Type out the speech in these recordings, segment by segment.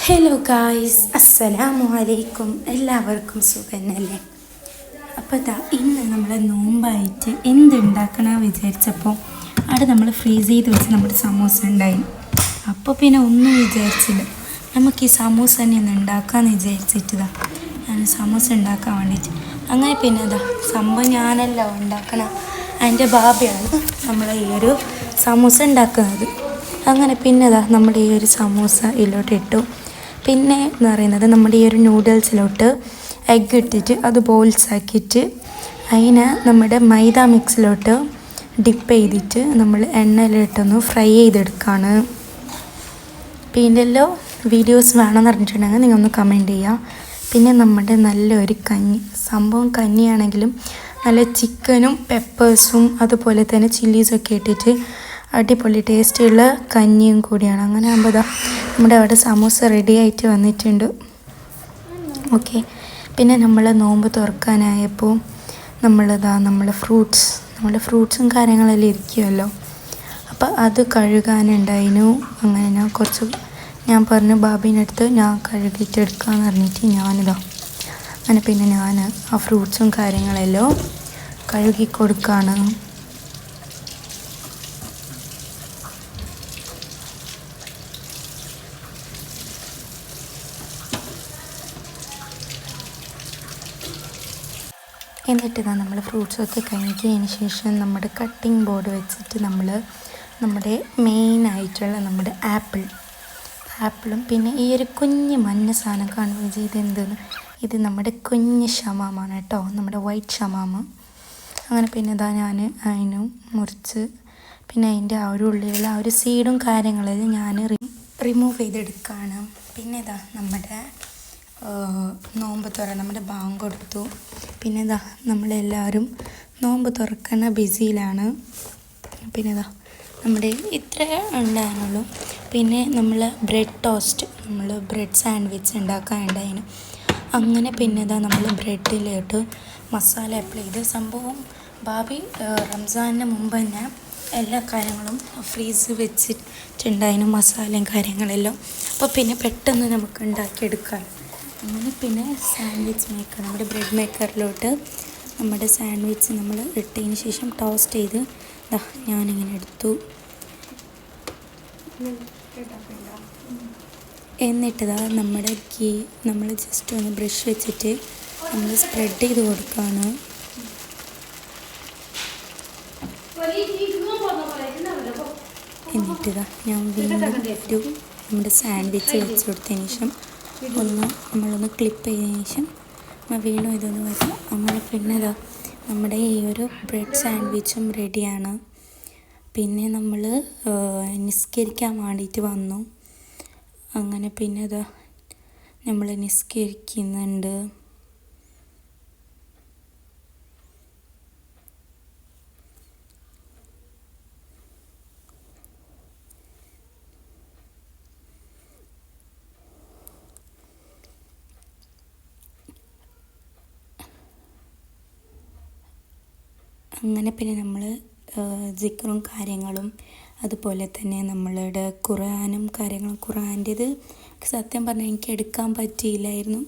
Hello guys, അസ്സലാമു അലൈക്കും. എല്ലാവർക്കും സുഖന്നല്ലേ? അപ്പോൾ ഇന്ന് നമ്മൾ നോമ്പായിട്ട് എന്തുണ്ടാക്കണം വിചാരിച്ചപ്പോൾ അവിടെ നമ്മൾ ഫ്രീസ് ചെയ്ത് വെച്ച് നമ്മുടെ സമൂസ ഉണ്ടായി. അപ്പോൾ പിന്നെ ഒന്നും വിചാരിച്ചില്ല, നമുക്ക് ഈ സമൂസ തന്നെ ഒന്ന് ഉണ്ടാക്കാമെന്ന് വിചാരിച്ചിട്ടതാ ഞാൻ സമൂസ ഉണ്ടാക്കാൻ വേണ്ടിയിട്ട്. അങ്ങനെ പിന്നെ സംഭവം ഞാനല്ല ഉണ്ടാക്കണം, എൻ്റെ ബാബയാണ് നമ്മളെ ഈ ഒരു സമൂസ ഉണ്ടാക്കുന്നത്. അങ്ങനെ പിന്നെ നമ്മുടെ ഈ ഒരു സമൂസ ഇതിലോട്ട് ഇട്ടു. പിന്നെ എന്ന് പറയുന്നത് നമ്മുടെ ഈ ഒരു നൂഡിൽസിലോട്ട് എഗ്ഗ് ഇട്ടിട്ട് അത് ബോൾസ് ആക്കിയിട്ട് അതിനെ നമ്മുടെ മൈദ മിക്സിലോട്ട് ഡിപ്പ് ചെയ്തിട്ട് നമ്മൾ എണ്ണയിലിട്ടൊന്ന് ഫ്രൈ ചെയ്തെടുക്കുകയാണ്. പിന്നെ വീഡിയോസ് വേണമെന്ന് പറഞ്ഞിട്ടുണ്ടെങ്കിൽ നിങ്ങൾ ഒന്ന് കമൻറ്റ് ചെയ്യുക. പിന്നെ നമ്മുടെ നല്ലൊരു കഞ്ഞി, സംഭവം കഞ്ഞിയാണെങ്കിലും നല്ല ചിക്കനും പെപ്പേഴ്സും അതുപോലെ തന്നെ ചില്ലീസൊക്കെ ഇട്ടിട്ട് അടിപൊളി ടേസ്റ്റുള്ള കഞ്ഞിയും കൂടിയാണ്. അങ്ങനെ ആകുമ്പോൾ നമ്മുടെ അവിടെ സമൂസ റെഡി ആയിട്ട് വന്നിട്ടുണ്ട്. ഓക്കെ, പിന്നെ നമ്മൾ നോമ്പ് തുറക്കാനായപ്പോൾ നമ്മളെ ഫ്രൂട്ട്സും കാര്യങ്ങളെല്ലാം ഇരിക്കുമല്ലോ, അപ്പോൾ അത് കഴുകാനുണ്ടായിരുന്നു. അങ്ങനെ ഞാൻ പറഞ്ഞു ബാബീനടുത്ത് ഞാൻ കഴുകിയിട്ട് എടുക്കാമെന്ന് പറഞ്ഞിട്ട് അങ്ങനെ പിന്നെ ഞാൻ ആ ഫ്രൂട്ട്സും കാര്യങ്ങളെല്ലാം കഴുകി കൊടുക്കുകയാണ്. എന്നിട്ട് നമ്മൾ ഫ്രൂട്ട്സൊക്കെ കഴുകിയതിന് ശേഷം നമ്മുടെ കട്ടിംഗ് ബോർഡ് വെച്ചിട്ട് നമ്മുടെ മെയിനായിട്ടുള്ള നമ്മുടെ ആപ്പിളും പിന്നെ ഈ ഒരു കുഞ്ഞ് മഞ്ഞ സാധനം കാണുകയും ചെയ്തെന്തെന്ന്, ഇത് നമ്മുടെ കുഞ്ഞ് ഷമാമാണ് കേട്ടോ, നമ്മുടെ വൈറ്റ് ഷമാമ. അങ്ങനെ പിന്നെ ഞാൻ അതിനും മുറിച്ച് പിന്നെ അതിൻ്റെ ആ ഒരു ഉള്ളിലുള്ള ആ ഒരു സീഡും കാര്യങ്ങളെല്ലാം ഞാൻ റിമൂവ് ചെയ്തെടുക്കുകയാണ്. പിന്നെ നമ്മുടെ നോമ്പ് നമ്മുടെ ബാങ്ക് കൊടുത്തു. പിന്നെ നമ്മളെല്ലാവരും നോമ്പ് തുറക്കുന്ന ബിസിയിലാണ്. പിന്നെ നമ്മുടെ ഇത്ര ഉണ്ടായിരുന്നുള്ളൂ. പിന്നെ നമ്മൾ ബ്രെഡ് ടോസ്റ്റ്, ബ്രെഡ് സാൻഡ്വിച്ച് ഉണ്ടാക്കാനുണ്ടായിരുന്നു. അങ്ങനെ പിന്നെ നമ്മൾ ബ്രെഡിലോട്ട് മസാല അപ്ലൈ ചെയ്ത്, സംഭവം ബാബി റംസാനിന് മുമ്പ് തന്നെ എല്ലാ കാര്യങ്ങളും ഫ്രീസ് വെച്ചിട്ടുണ്ടായിരുന്നു, മസാലയും കാര്യങ്ങളെല്ലാം. അപ്പോൾ പിന്നെ പെട്ടെന്ന് നമുക്ക് ഉണ്ടാക്കിയെടുക്കാം. അങ്ങനെ പിന്നെ സാൻഡ്വിച്ച് മേക്കർ, നമ്മുടെ ബ്രെഡ് മേക്കറിലോട്ട് നമ്മുടെ സാൻഡ്വിച്ച് നമ്മൾ ഇട്ടതിന് ശേഷം ടോസ്റ്റ് ചെയ്ത് ഞാനിങ്ങനെ എടുത്തു. എന്നിട്ട് നമ്മുടെ നമ്മൾ ജസ്റ്റ് ഒന്ന് ബ്രഷ് വെച്ചിട്ട് നമ്മൾ സ്പ്രെഡ് ചെയ്ത് കൊടുക്കുകയാണ്. എന്നിട്ട് ഞാൻ വീണ്ടും നമ്മുടെ സാൻഡ്വിച്ച് വെച്ച് കൊടുത്തതിന് ശേഷം നമ്മളൊന്ന് ക്ലിപ്പ് ചെയ്തതിന് ശേഷം വീണ്ടും ഇതൊന്ന് വരും. അങ്ങനെ പിന്നെ നമ്മുടെ ഈ ഒരു ബ്രെഡ് സാൻഡ്വിച്ചും റെഡിയാണ്. പിന്നെ നമ്മൾ നിസ്കരിക്കാൻ വേണ്ടിയിട്ട് വന്നു. അങ്ങനെ പിന്നെ നമ്മൾ നിസ്കരിക്കുന്നുണ്ട്. അങ്ങനെ പിന്നെ നമ്മൾ സിക്റും കാര്യങ്ങളും അതുപോലെ തന്നെ നമ്മളുടെ ഖുർആനും കാര്യങ്ങളും, ഖുർആൻ്റേത് സത്യം പറഞ്ഞാൽ എനിക്ക് എടുക്കാൻ പറ്റിയില്ലായിരുന്നു.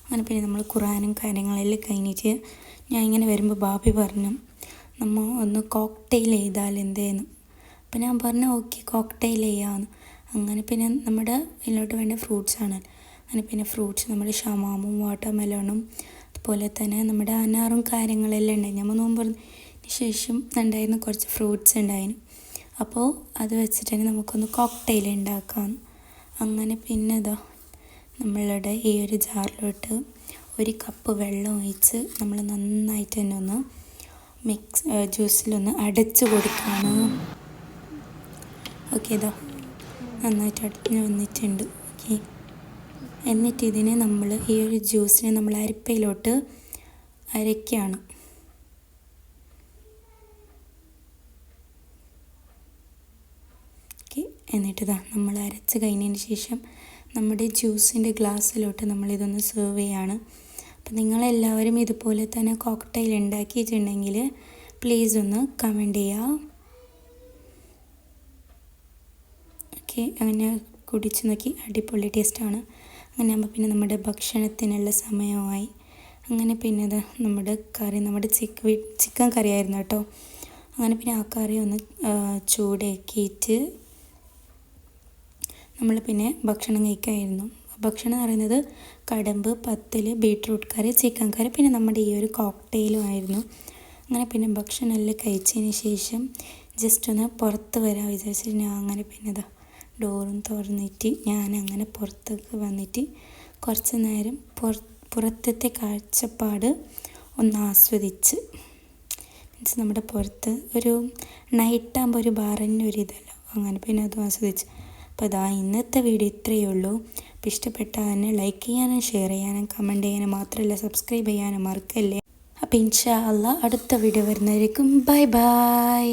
അങ്ങനെ പിന്നെ നമ്മൾ ഖുർആനും കാര്യങ്ങളെല്ലാം കഴിഞ്ഞിട്ട് ഞാൻ ഇങ്ങനെ വരുമ്പോൾ ബാബി പറഞ്ഞു നമ്മൾ ഒന്ന് കോക്ടെയിൽ ചെയ്താൽ എന്തേന്ന്. അപ്പോൾ ഞാൻ പറഞ്ഞു ഓക്കെ കോക്ടെയിൽ ചെയ്യാമെന്ന്. അങ്ങനെ പിന്നെ നമ്മുടെ ഇതിലോട്ട് വേണ്ട ഫ്രൂട്ട്സാണ്. അങ്ങനെ പിന്നെ ഫ്രൂട്ട്സ് നമ്മൾ ഷമാമും വാട്ടർമെലോണും അതുപോലെ തന്നെ നമ്മുടെ അനാറും കാര്യങ്ങളെല്ലാം ഉണ്ടായി. നമ്മൾ നോമ്പ് ശേഷം ഉണ്ടായിരുന്നു കുറച്ച് ഫ്രൂട്ട്സ് ഉണ്ടായിരുന്നു. അപ്പോൾ അത് വെച്ചിട്ട് തന്നെ നമുക്കൊന്ന് കോക്ടെയിൽ ഉണ്ടാക്കാം. അങ്ങനെ പിന്നെ നമ്മളുടെ ഈ ഒരു ജാറിലോട്ട് 1 കപ്പ് വെള്ളം ഒഴിച്ച് നമ്മൾ നന്നായിട്ട് തന്നെ ഒന്ന് ജ്യൂസിലൊന്ന് അടച്ച് കൊടുക്കുകയാണ്. ഓക്കെ, നന്നായിട്ട് അടഞ്ഞ് വന്നിട്ടുണ്ട്. ഓക്കെ, എന്നിട്ട് ഇതിനെ നമ്മൾ ഈ ഒരു ജ്യൂസിനെ നമ്മൾ അരിപ്പയിലോട്ട് അരയ്ക്കുകയാണ്. എന്നിട്ട് നമ്മൾ അരച്ച് കഴിഞ്ഞതിന് ശേഷം നമ്മുടെ ജ്യൂസിൻ്റെ ഗ്ലാസ്സിലോട്ട് നമ്മളിതൊന്ന് സെർവ് ചെയ്യാണ്. അപ്പോൾ നിങ്ങളെല്ലാവരും ഇതുപോലെ തന്നെ കോക്ടെയിൽ ഉണ്ടാക്കിയിട്ടുണ്ടെങ്കിൽ പ്ലീസ് ഒന്ന് കമൻറ്റ് ചെയ്യുക. ഓക്കെ, അങ്ങനെ കുടിച്ച് നോക്കി, അടിപൊളി ടേസ്റ്റാണ്. അങ്ങനെ ആകുമ്പോൾ പിന്നെ നമ്മുടെ ഭക്ഷണത്തിനുള്ള സമയമായി. അങ്ങനെ പിന്നെ അത് നമ്മുടെ കറി, നമ്മുടെ ചിക്കൻ കറി ആയിരുന്നു കേട്ടോ. അങ്ങനെ പിന്നെ ആ കറി ഒന്ന് ചൂടാക്കിയിട്ട് നമ്മൾ പിന്നെ ഭക്ഷണം കഴിക്കായിരുന്നു. ഭക്ഷണം എന്ന് പറയുന്നത് കടമ്പ്, പത്തൽ, ബീട്രൂട്ട് കറി, ചിക്കൻ കറി, പിന്നെ നമ്മുടെ ഈ ഒരു കോക്ടെയിലും ആയിരുന്നു. അങ്ങനെ പിന്നെ ഭക്ഷണം എല്ലാം കഴിച്ചതിന് ശേഷം ജസ്റ്റ് ഒന്ന് പുറത്ത് വരാൻ വിചാരിച്ചിട്ട് ഞാൻ അങ്ങനെ പിന്നെ ഇതാ ഡോറും തുറന്നിട്ട് ഞാൻ അങ്ങനെ പുറത്തേക്ക് വന്നിട്ട് കുറച്ച് നേരം പുറത്തത്തെ കാഴ്ചപ്പാട് ഒന്ന് ആസ്വദിച്ച്. മീൻസ് നമ്മുടെ പുറത്ത് ഒരു നൈറ്റാകുമ്പോൾ ഒരു ബാറിൻ്റെ ഒരു ഇതല്ലോ, അങ്ങനെ പിന്നെ അതും ആസ്വദിച്ച്. അപ്പോൾ അതാ ഇന്നത്തെ വീഡിയോ ഇത്രയേ ഉള്ളൂ. അപ്പോൾ ഇഷ്ടപ്പെട്ടാൽ തന്നെ ലൈക്ക് ചെയ്യാനും ഷെയർ ചെയ്യാനും കമൻറ്റ് ചെയ്യാനും മാത്രമല്ല സബ്സ്ക്രൈബ് ചെയ്യാനും മറക്കല്ലേ. അപ്പോൾ ഇൻഷാ അള്ളാ അടുത്ത വീഡിയോ വരുന്നതായിരിക്കും. Bye bye.